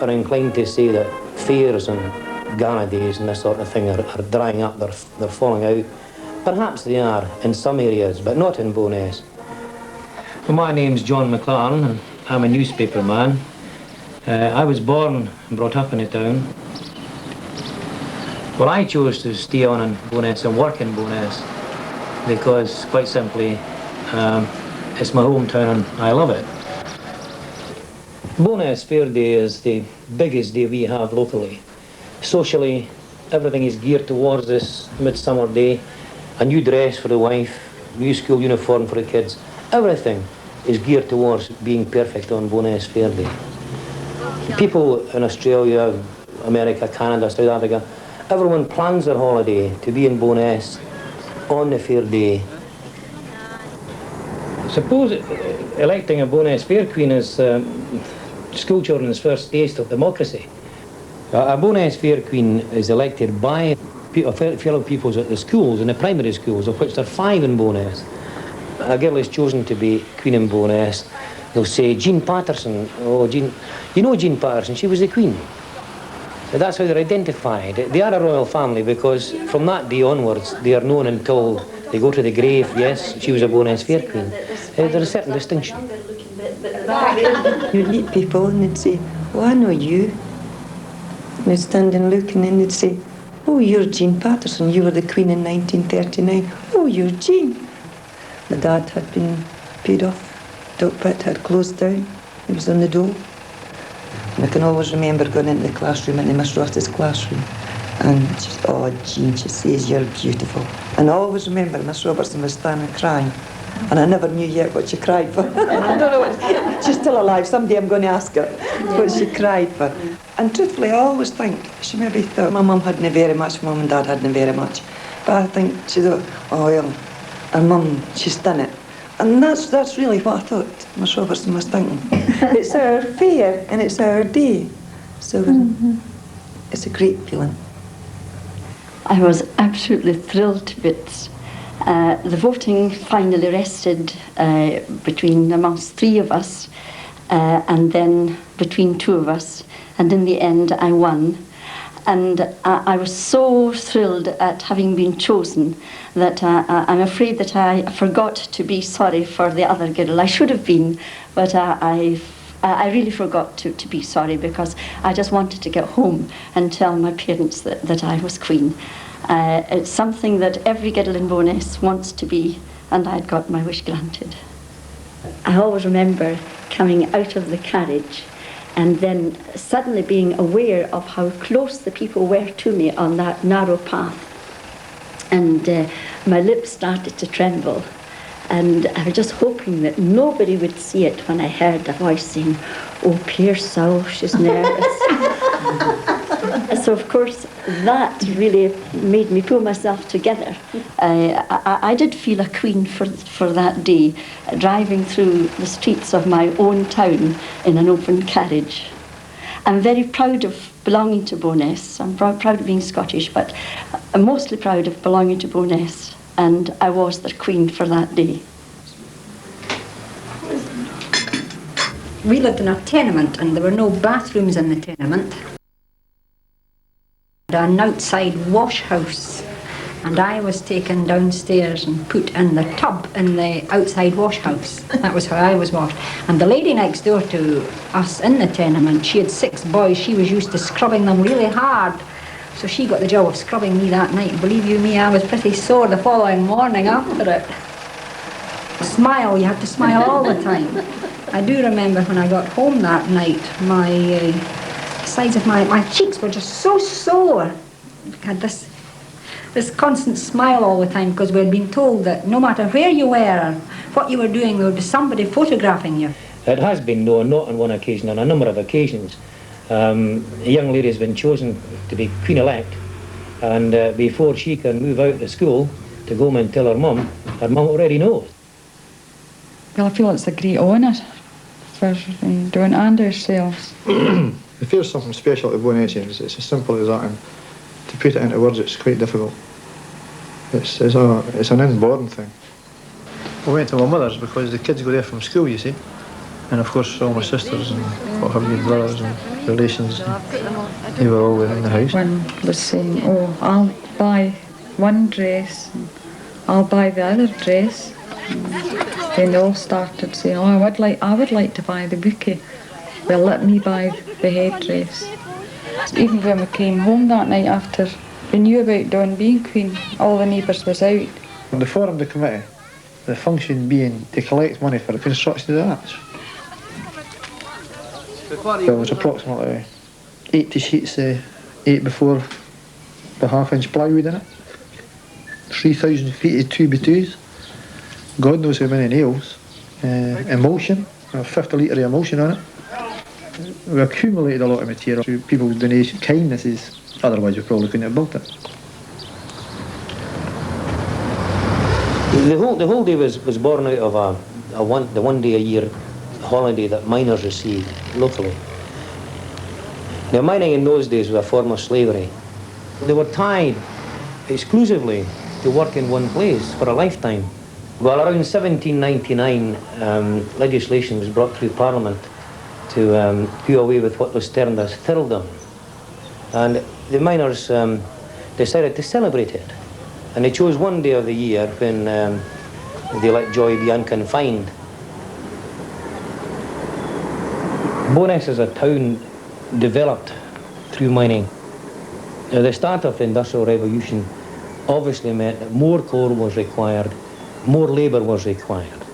are inclined to say that fairs and gala days and this sort of thing are drying up, they're falling out. Perhaps they are in some areas, but not in Bo'ness. Well, my name's John McLaren, and I'm a newspaper man. I was born and brought up in the town. Well, I chose to stay on in Bo'ness and work in Bo'ness because, quite simply, it's my hometown and I love it. Bo'ness Fair Day is the biggest day we have locally. Socially, everything is geared towards this midsummer day. A new dress for the wife, new school uniform for the kids. Everything is geared towards being perfect on Bo'ness Fair Day. People in Australia, America, Canada, South Africa, everyone plans their holiday to be in Bo'ness on the fair day. Suppose electing a Bo'ness Fair Queen is school children's first taste of democracy. A Bo'ness Fair Queen is elected by fellow pupils at the schools, in the primary schools, of which there are 5 in Bo'ness. A girl is chosen to be Queen in Bo'ness. They'll say, Jean Patterson, oh, Jean, you know Jean Patterson, she was the Queen. So that's how they're identified. They are a royal family because from that day onwards, they are known until they go to the grave, yes, she was a Bo'ness Fair Queen. There's a certain distinction. You'd meet people and they'd say, oh, I know you. And they'd stand and look and then they'd say, oh, you're Jean Patterson, you were the Queen in 1939. Oh, you're Jean. My dad had been paid off. Dock Pit had closed down. He was on the dole. And I can always remember going into the classroom, into Miss Ross's classroom. And she said, oh, Jean, she says, you're beautiful. And I always remember Miss Robertson was standing crying. And I never knew yet what she cried for. I don't know what, she's still alive. Someday I'm going to ask her what she cried for. And truthfully, I always think she maybe thought my mum hadn't very much, mum and dad hadn't very much. But I think she thought, oh, well, her mum, she's done it. And that's really what I thought Miss Robertson was thinking. It's our fair and it's our day. So it's a great feeling. I was absolutely thrilled to bits. The voting finally rested amongst 3 of us and then between 2 of us, and in the end I won. And I was so thrilled at having been chosen that I'm afraid that I forgot to be sorry for the other girl. I should have been, but I really forgot to be sorry because I just wanted to get home and tell my parents that I was Queen. It's something that every girl in Bo'ness wants to be, and I'd got my wish granted. I always remember coming out of the carriage and then suddenly being aware of how close the people were to me on that narrow path. And my lips started to tremble. And I was just hoping that nobody would see it when I heard a voice saying, oh, poor soul, she's nervous. So, of course, that really made me pull myself together. I did feel a queen for that day, driving through the streets of my own town in an open carriage. I'm very proud of belonging to Bo'ness. I'm proud of being Scottish, but I'm mostly proud of belonging to Bo'ness, and I was their queen for that day. We lived in a tenement and there were no bathrooms in the tenement. An outside wash house, and I was taken downstairs and put in the tub in the outside wash house. That was how I was washed. And the lady next door to us in the tenement, she had 6 boys. She was used to scrubbing them really hard, so she got the job of scrubbing me that night. Believe you me, I was pretty sore the following morning after it. Smile, you have to smile all the time. I do remember when I got home that night, my sides of my cheeks were just so sore. I had this constant smile all the time because we had been told that no matter where you were or what you were doing, there would be somebody photographing you. It has been known, not on one occasion, on a number of occasions. A young lady has been chosen to be Queen-elect, and before she can move out of school to go home and tell her mum already knows. Well, I feel it's a great honour for doing and ourselves. The fair's something special to Bo'nessians. It's as simple as that, and to put it into words, it's quite difficult. It's an inborn thing. We went to my mother's because the kids go there from school, you see. And of course all my sisters and what have you, brothers and relations, they were all in the house. One was saying, oh, I'll buy one dress, and I'll buy the other dress. And then they all started saying, oh, I would like to buy the bouquet. Well, let me buy the headdress. Even when we came home that night after we knew about Dawn being Queen, all the neighbours was out. They formed the committee, the function being to collect money for the construction of the arch. There was approximately 80 sheets, 8x4 by half-inch plywood in it, 3,000 feet of 2x2s, God knows how many nails, emulsion, 50 litre of emulsion on it. We accumulated a lot of material through people's donation kindnesses, otherwise we probably couldn't have built it. The whole day was born out of the one day a year holiday that miners received locally. Now, mining in those days was a form of slavery. They were tied exclusively to work in one place for a lifetime. Well, around 1799, legislation was brought through Parliament to do away with what was termed as thraldom. And the miners decided to celebrate it. And they chose one day of the year when they let joy be unconfined. Bo'ness as a town developed through mining. Now, the start of the Industrial Revolution obviously meant that more coal was required, more labour was required.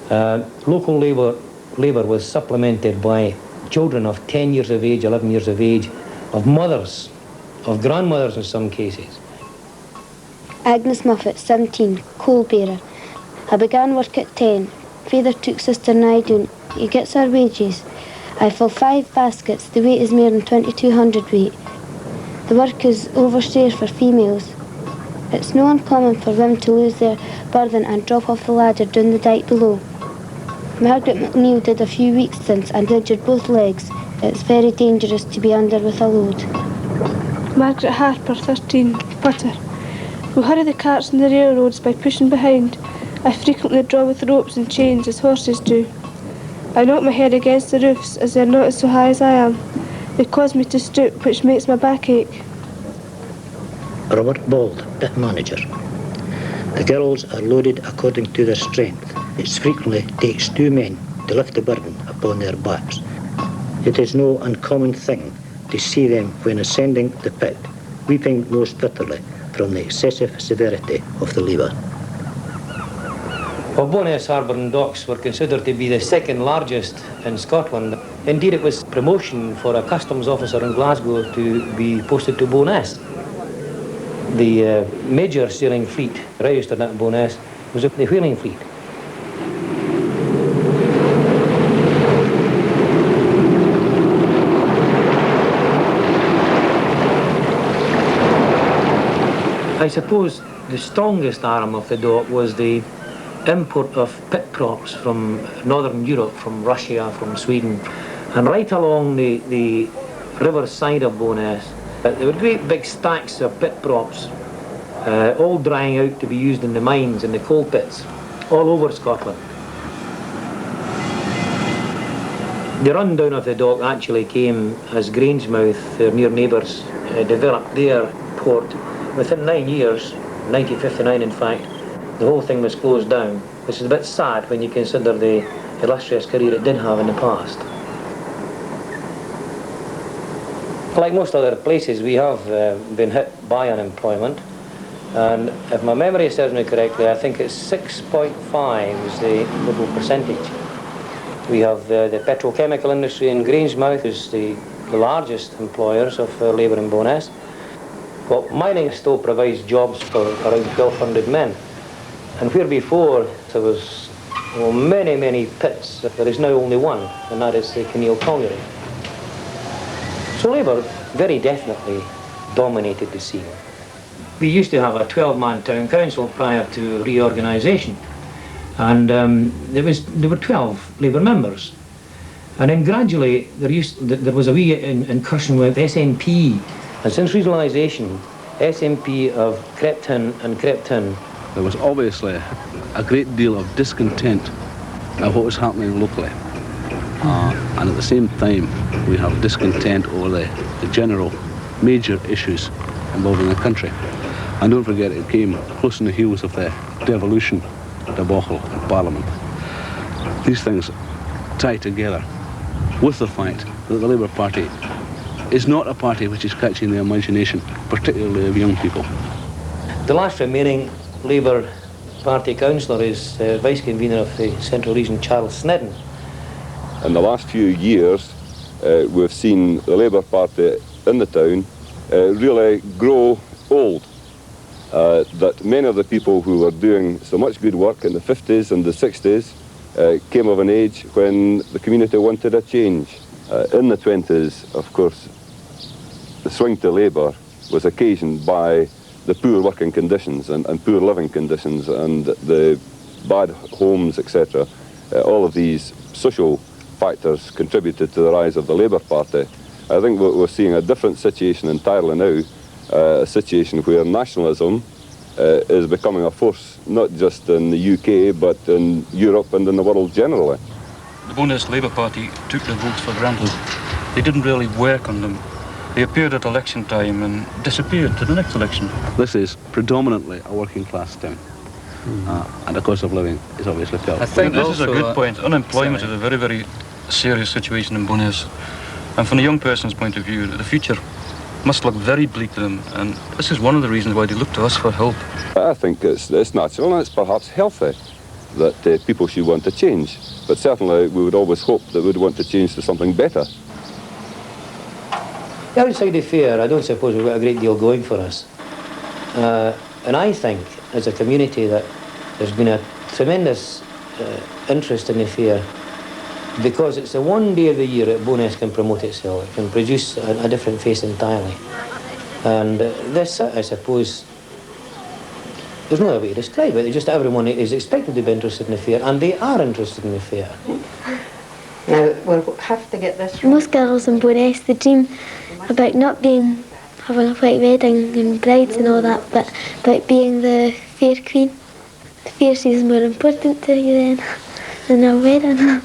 Local labour was supplemented by children of 10 years of age, 11 years of age, of mothers, of grandmothers in some cases. Agnes Muffet, 17, coal bearer. I began work at 10. Father took Sister Naidoon. He gets her wages. I fill 5 baskets. The weight is more than 2,200 weight. The work is overshare for females. It's no uncommon for women to lose their burden and drop off the ladder down the dyke below. Margaret McNeil did a few weeks since and injured both legs. It's very dangerous to be under with a load. Margaret Harper, 13, putter. We hurry the carts on the railroads by pushing behind. I frequently draw with ropes and chains as horses do. I knock my head against the roofs as they're not so high as I am. They cause me to stoop, which makes my back ache. Robert Bald, pit manager. The girls are loaded according to their strength. It frequently takes 2 men to lift the burden upon their backs. It is no uncommon thing to see them when ascending the pit, weeping most bitterly from the excessive severity of the labour. Well, Bo'ness Harbour and Docks were considered to be the second largest in Scotland. Indeed, it was promotion for a customs officer in Glasgow to be posted to Bo'ness. The major sailing fleet registered at Bo'ness was the whaling fleet. I suppose the strongest arm of the dock was the import of pit props from Northern Europe, from Russia, from Sweden. And right along the river side of Bo'ness, there were great big stacks of pit props, all drying out to be used in the mines and the coal pits, all over Scotland. The rundown of the dock actually came as Grangemouth, their near neighbours, developed their port. Within 9 years, 1959 in fact, the whole thing was closed down, which is a bit sad when you consider the illustrious career it did have in the past. Like most other places, we have been hit by unemployment, and if my memory serves me correctly, I think it's 6.5 is the total percentage. We have the petrochemical industry in Grangemouth is the largest employers of labour in Bo'ness. But mining still provides jobs for around 1,200 men. And where before there was many, many pits, there is now only one, and that is the Kinneil Colliery. So labour very definitely dominated the scene. We used to have a 12-man town council prior to reorganisation, and there were 12 labour members. And then gradually there was a wee incursion with SNP. And since regionalisation, SNP have crept in and crept in. There was obviously a great deal of discontent at what was happening locally. and at the same time we have discontent over the general major issues involving the country. And don't forget, it came close on the heels of the devolution debacle in Parliament. These things tie together with the fact that the Labour Party is not a party which is catching the imagination, particularly of young people. The last remaining Labour Party councillor is Vice Convener of the Central Region, Charles Snedden. In the last few years, we've seen the Labour Party in the town really grow old. That many of the people who were doing so much good work in the 50s and the 60s came of an age when the community wanted a change. In the 20s, of course, the swing to Labour was occasioned by the poor working conditions and poor living conditions and the bad homes, etc. All of these social factors contributed to the rise of the Labour Party. I think we're seeing a different situation entirely now, a situation where nationalism is becoming a force not just in the UK but in Europe and in the world generally. The Bowness Labour Party took their votes for granted. They didn't really work on them. They appeared at election time and disappeared to the next election. This is predominantly a working class town, and the cost of living is obviously felt. I think this is a good point. Unemployment is a very, very serious situation in Bowness. And from a young person's point of view, the future must look very bleak to them, and this is one of the reasons why they look to us for help. I think it's natural and it's perhaps healthy that people should want to change, but certainly we would always hope that we'd want to change to something better. Outside the fair, I don't suppose we've got a great deal going for us. And I think, as a community, that there's been a tremendous interest in the fair because it's the one day of the year that Bowness can promote itself. It can produce a different face entirely. And this, I suppose, there's no other way to describe it. It's just everyone is expected to be interested in the fair, and they are interested in the fair. Now, we'll have to get this right. Most girls in Bowness, they dream about not having a white wedding and brides and all that, but about being the fair queen. The fair season more important to you than a wedding.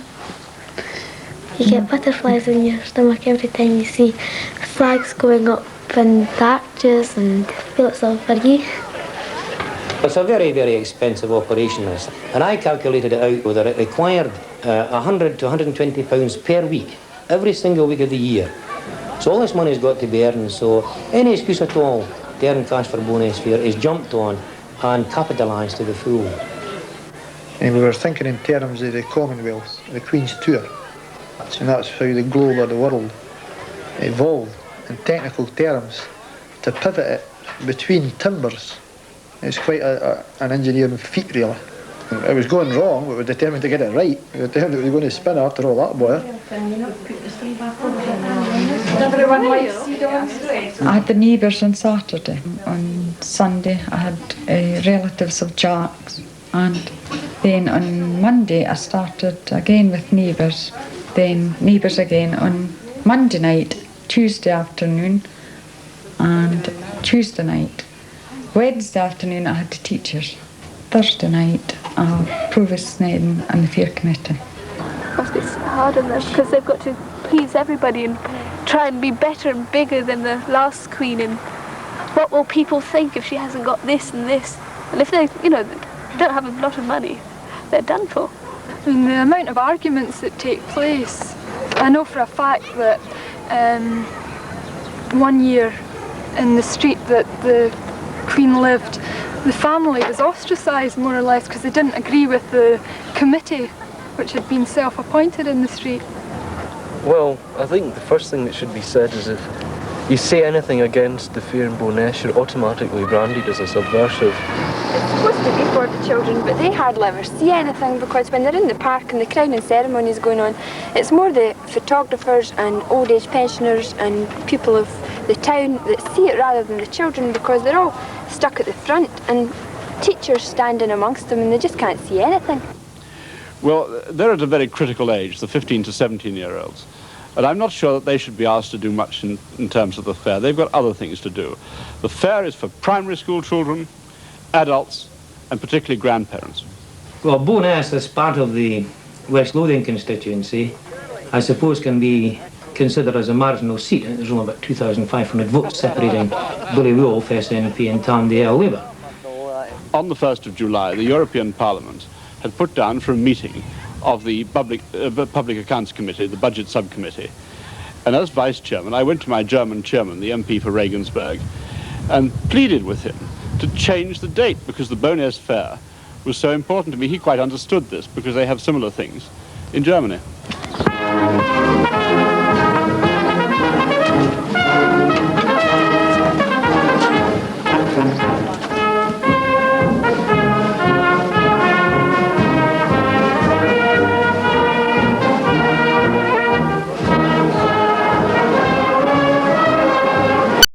You get butterflies in your stomach every time you see flags going up and arches, and feel it's all for you. It's a very, very expensive operation, this. And I calculated it out whether it required 100 to 120 pounds per week, every single week of the year. So all this money's got to be earned, so any excuse at all to earn cash for Bowness Fair is jumped on and capitalised to the full. And we were thinking in terms of the Commonwealth, the Queen's Tour. And that's how the globe of the world evolved in technical terms to pivot it between timbers. It's quite an engineering feat, really. It was going wrong, but we were determined to get it right. We were determined it was going to spin after all that boy. I had the neighbours on Saturday. On Sunday I had relatives of Jack's, and then on Monday I started again with neighbours, then neighbours again on Monday night, Tuesday afternoon and Tuesday night. Wednesday afternoon I had the teachers. Thursday night Provost Snedden and the Fair Committee. Must be hard on them because they've got to please everybody and try and be better and bigger than the last queen, and what will people think if she hasn't got this and this, and if they, don't have a lot of money, they're done for. And the amount of arguments that take place, I know for a fact that one year in the street that the Queen lived, the family was ostracised more or less because they didn't agree with the committee which had been self-appointed in the street. Well, I think the first thing that should be said is if you say anything against the fair in Bowness, you're automatically branded as a subversive. It's supposed to be for the children, but they hardly ever see anything because when they're in the park and the crowning ceremony is going on, it's more the photographers and old age pensioners and people of the town that see it rather than the children, because they're all stuck at the front and teachers standing amongst them and they just can't see anything. Well, they're at a very critical age, the 15 to 17-year-olds. And I'm not sure that they should be asked to do much in terms of the fair. They've got other things to do. The fair is for primary school children, adults, and particularly grandparents. Well, Bowness is part of the West Lothian constituency, I suppose can be considered as a marginal seat. There's only about 2,500 votes separating Billy Wolfe, SNP, and Tam Dael Labour. On the 1st of July, the European Parliament had put down for a meeting of the Public Accounts Committee, the Budget Subcommittee. And as Vice Chairman, I went to my German chairman, the MP for Regensburg, and pleaded with him to change the date because the Bowness Fair was so important to me. He quite understood this because they have similar things in Germany.